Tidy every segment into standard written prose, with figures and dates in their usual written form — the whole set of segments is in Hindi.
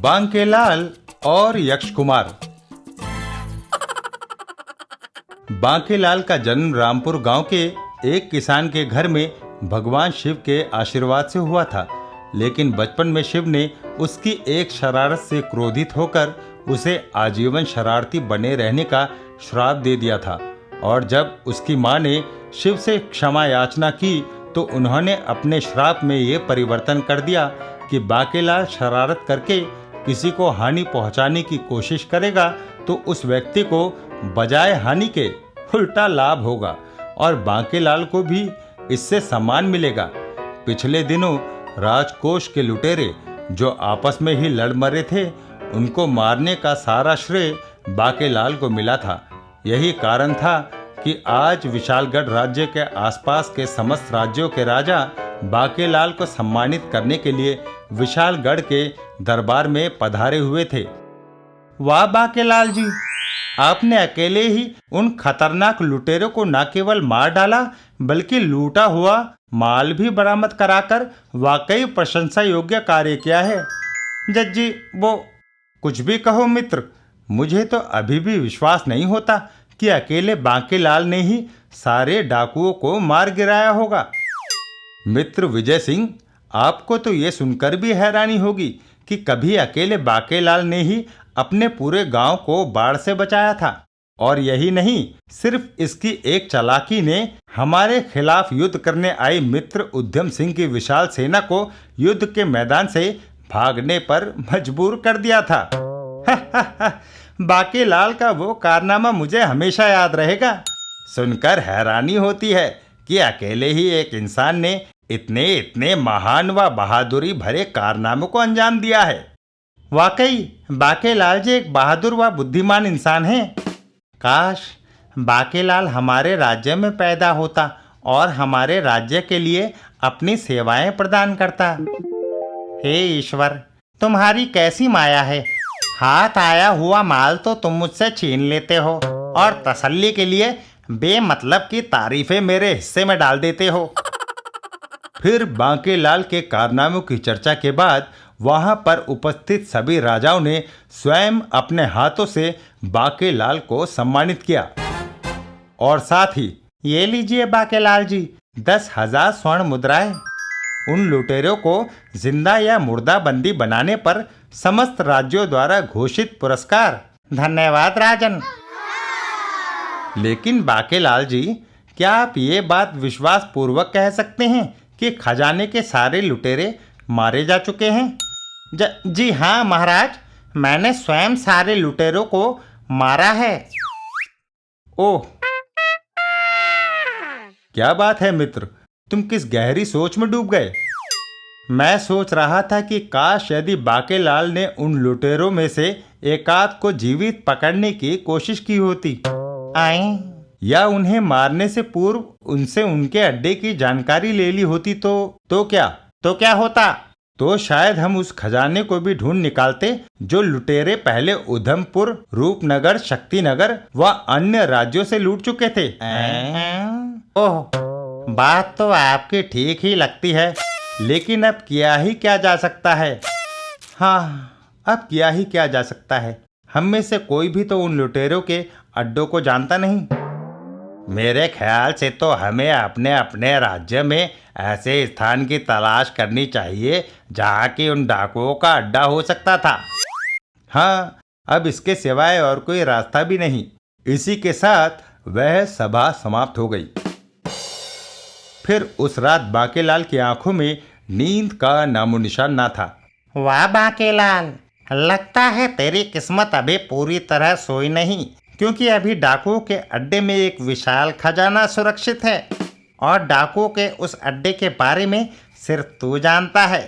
बांकेलाल और यक्ष कुमार। बांकेलाल का जन्म रामपुर गांव के एक किसान के घर में भगवान शिव के आशीर्वाद से हुआ था। लेकिन बचपन में शिव ने उसकी एक शरारत से क्रोधित होकर उसे आजीवन शरारती बने रहने का श्राप दे दिया था। और जब उसकी मां ने शिव से क्षमा याचना की तो उन्होंने अपने श्राप में ये परिवर्तन कर दिया कि बांकेलाल शरारत करके किसी को हानि पहुंचाने की कोशिश करेगा तो उस व्यक्ति को बजाय हानि के उल्टा लाभ होगा और बांकेलाल को भी इससे सम्मान मिलेगा। पिछले दिनों राजकोष के लुटेरे जो आपस में ही लड़ मरे थे, उनको मारने का सारा श्रेय बांकेलाल को मिला था। यही कारण था कि आज विशालगढ़ राज्य के आसपास के समस्त राज्यों के राजा बांकेलाल को सम्मानित करने के लिए विशालगढ़ के दरबार में पधारे हुए थे। वाह बांकेलाल जी, आपने अकेले ही उन खतरनाक लुटेरों को न केवल मार डाला बल्कि लूटा हुआ माल भी बरामद कराकर वाकई प्रशंसा योग्य कार्य किया है। जज्जी, वो कुछ भी कहो मित्र, मुझे तो अभी भी विश्वास नहीं होता कि अकेले बांकेलाल ने ही सारे डाकुओं को मार गिराया होगा। मित्र विजय सिंह, आपको तो ये सुनकर भी हैरानी होगी कि कभी अकेले बांकेलाल ने ही अपने पूरे गांव को बाढ़ से बचाया था। और यही नहीं, सिर्फ इसकी एक चालाकी ने हमारे खिलाफ युद्ध करने आई मित्र उद्यम सिंह की विशाल सेना को युद्ध के मैदान से भागने पर मजबूर कर दिया था। बांकेलाल का वो कारनामा मुझे हमेशा याद रहेगा। सुनकर हैरानी होती है कि अकेले ही एक इंसान ने इतने महान व बहादुरी भरे कारनामों को अंजाम दिया है। वाकई बांकेलाल जी एक बहादुर व बुद्धिमान इंसान हैं। काश बांकेलाल हमारे राज्य में पैदा होता और हमारे राज्य के लिए अपनी सेवाएं प्रदान करता। हे ईश्वर, तुम्हारी कैसी माया है। हाथ आया हुआ माल तो तुम मुझसे छीन लेते हो और तसल्ली के लिए बेमतलब की तारीफें मेरे हिस्से में डाल देते हो। फिर बांकेलाल के कारनामों की चर्चा के बाद वहां पर उपस्थित सभी राजाओं ने स्वयं अपने हाथों से बांकेलाल को सम्मानित किया। और साथ ही ये लीजिए बांकेलाल जी, 10,000 स्वर्ण मुद्राएं। उन लुटेरों को जिंदा या मुर्दा बंदी बनाने पर समस्त राज्यों द्वारा घोषित पुरस्कार। धन्यवाद राजन। लेकिन बांकेलाल जी, क्या आप ये बात विश्वास पूर्वक कह सकते हैं कि खजाने के सारे लुटेरे मारे जा चुके हैं? जी हाँ महाराज, मैंने स्वयं सारे लुटेरों को मारा है। ओह, क्या बात है मित्र, तुम किस गहरी सोच में डूब गए। मैं सोच रहा था कि काश यदि बांकेलाल ने उन लुटेरों में से एकाध को जीवित पकड़ने की कोशिश की होती या उन्हें मारने से पूर्व उनसे उनके अड्डे की जानकारी ले ली होती तो क्या होता? तो शायद हम उस खजाने को भी ढूंढ निकालते जो लुटेरे पहले उधमपुर, रूपनगर, शक्तिनगर व अन्य राज्यों से लूट चुके थे। ओह, बात तो आपकी ठीक ही लगती है, लेकिन अब किया ही क्या जा सकता है। हाँ, अब किया ही क्या जा सकता है। हम में से कोई भी तो उन लुटेरों के अड्डों को जानता नहीं। मेरे ख्याल से तो हमें अपने अपने राज्य में ऐसे स्थान की तलाश करनी चाहिए जहाँ की उन डाकुओं का अड्डा हो सकता था। हाँ, अब इसके सिवाय और कोई रास्ता भी नहीं। इसी के साथ वह सभा समाप्त हो गई। फिर उस रात बांकेलाल की आंखों में नींद का नामो निशान ना था। वाह बांकेलाल, लगता है तेरी किस्मत अभी पूरी तरह सोई नहीं, क्योंकि अभी डाकुओं के अड्डे में एक विशाल खजाना सुरक्षित है और डाकुओं के उस अड्डे के बारे में सिर्फ तू जानता है।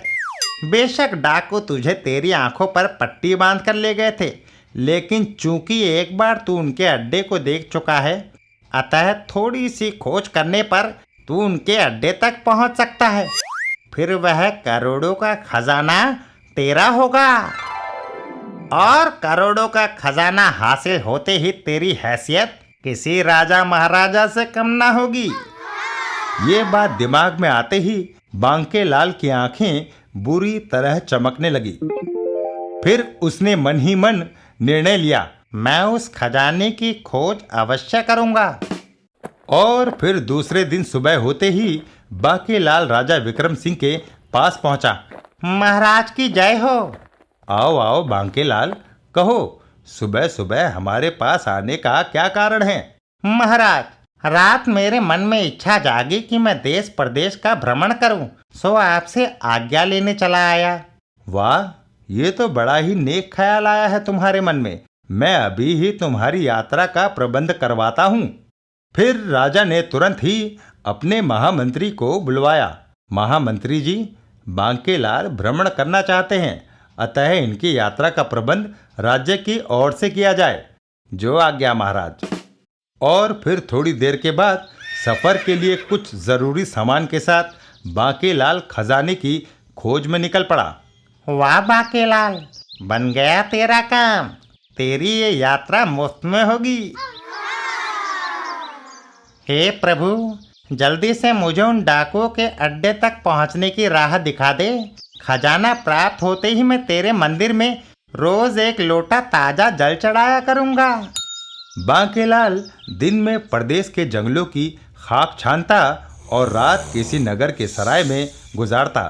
बेशक डाकू तुझे तेरी आंखों पर पट्टी बांध कर ले गए थे, लेकिन चूंकि एक बार तू उनके अड्डे को देख चुका है, अतः थोड़ी सी खोज करने पर तू उनके अड्डे तक पहुंच सकता है। फिर वह करोड़ों का खजाना तेरा होगा और करोड़ों का खजाना हासिल होते ही तेरी हैसियत किसी राजा महाराजा से कम ना होगी। ये बात दिमाग में आते ही बांकेलाल की आंखें बुरी तरह चमकने लगी। फिर उसने मन ही मन निर्णय लिया, मैं उस खजाने की खोज अवश्य करूंगा। और फिर दूसरे दिन सुबह होते ही बांकेलाल राजा विक्रम सिंह के पास पहुंचा। महाराज की जय हो। आओ आओ बांकेलाल, कहो सुबह सुबह हमारे पास आने का क्या कारण है? महाराज, रात मेरे मन में इच्छा जागी कि मैं देश प्रदेश का भ्रमण करूं, सो आपसे आज्ञा लेने चला आया। वाह, ये तो बड़ा ही नेक ख्याल आया है तुम्हारे मन में। मैं अभी ही तुम्हारी यात्रा का प्रबंध करवाता हूँ। फिर राजा ने तुरंत ही अपने महामंत्री को बुलवाया। महामंत्री जी, बांकेलाल भ्रमण करना चाहते हैं, अतः इनकी यात्रा का प्रबंध राज्य की ओर से किया जाए। जो आज्ञा महाराज। और फिर थोड़ी देर के बाद सफर के लिए कुछ जरूरी सामान के साथ बांकेलाल खजाने की खोज में निकल पड़ा। वाह बांकेलाल, बन गया तेरा काम। तेरी ये यात्रा मुफ्त में होगी। हे प्रभु, जल्दी से मुझे उन डाकुओं के अड्डे तक पहुंचने की राह दिखा दे। खजाना प्राप्त होते ही मैं तेरे मंदिर में रोज एक लोटा ताजा जल चढ़ाया करूंगा। बांकेलाल दिन में प्रदेश के जंगलों की खाक छानता और रात किसी नगर के सराय में गुजारता।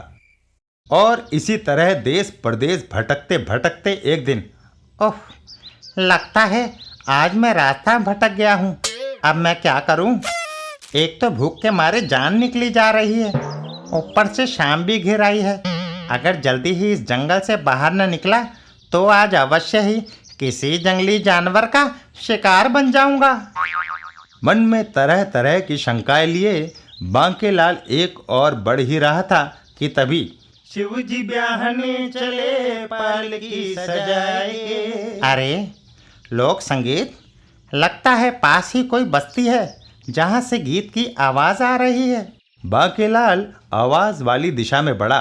और इसी तरह देश प्रदेश भटकते भटकते एक दिन, ओह, लगता है आज मैं रास्ता भटक गया हूँ। अब मैं क्या करूँ? एक तो भूख के मारे जान निकली जा रही है, ऊपर से शाम भी घिर आई है। अगर जल्दी ही इस जंगल से बाहर न निकला तो आज अवश्य ही किसी जंगली जानवर का शिकार बन जाऊंगा। मन में तरह तरह की शंकाएं लिए बांकेलाल एक और बढ़ ही रहा था कि तभी शिव जी ब्याहने चले पालकी सजाए के। अरे, लोक संगीत! लगता है पास ही कोई बस्ती है जहां से गीत की आवाज आ रही है। बांकेलाल आवाज वाली दिशा में बढ़ा।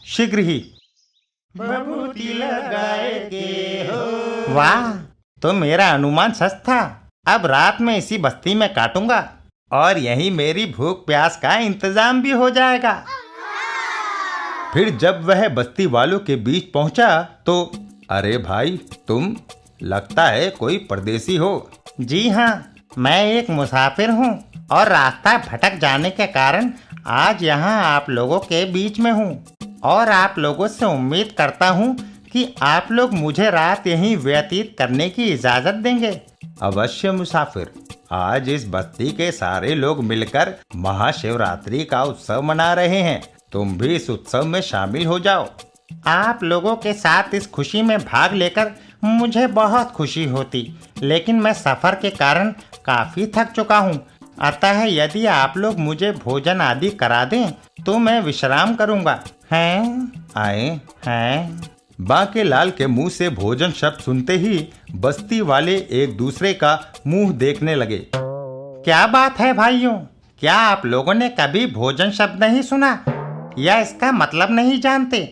शीघ्र ही बबूती लगाए के हो। वाह, तो मेरा अनुमान सच था। अब रात में इसी बस्ती में काटूंगा और यहीं मेरी भूख प्यास का इंतजाम भी हो जाएगा। फिर जब वह बस्ती वालों के बीच पहुंचा तो, अरे भाई, तुम लगता है कोई परदेसी हो। जी हाँ, मैं एक मुसाफिर हूँ और रास्ता भटक जाने के कारण आज यहाँ आप लोगों के बीच में हूँ। और आप लोगों से उम्मीद करता हूँ कि आप लोग मुझे रात यहीं व्यतीत करने की इजाजत देंगे। अवश्य मुसाफिर, आज इस बस्ती के सारे लोग मिलकर महाशिवरात्रि का उत्सव मना रहे हैं। तुम भी इस उत्सव में शामिल हो जाओ। आप लोगों के साथ इस खुशी में भाग लेकर मुझे बहुत खुशी होती, लेकिन मैं सफर के कारण काफी थक चुका हूँ। अतः यदि आप लोग मुझे भोजन आदि करा दें तो मैं विश्राम करूँगा। हैं? आए हैं? बांकेलाल के मुंह से भोजन शब्द सुनते ही बस्ती वाले एक दूसरे का मुंह देखने लगे। क्या बात है भाइयों, क्या आप लोगों ने कभी भोजन शब्द नहीं सुना या इसका मतलब नहीं जानते?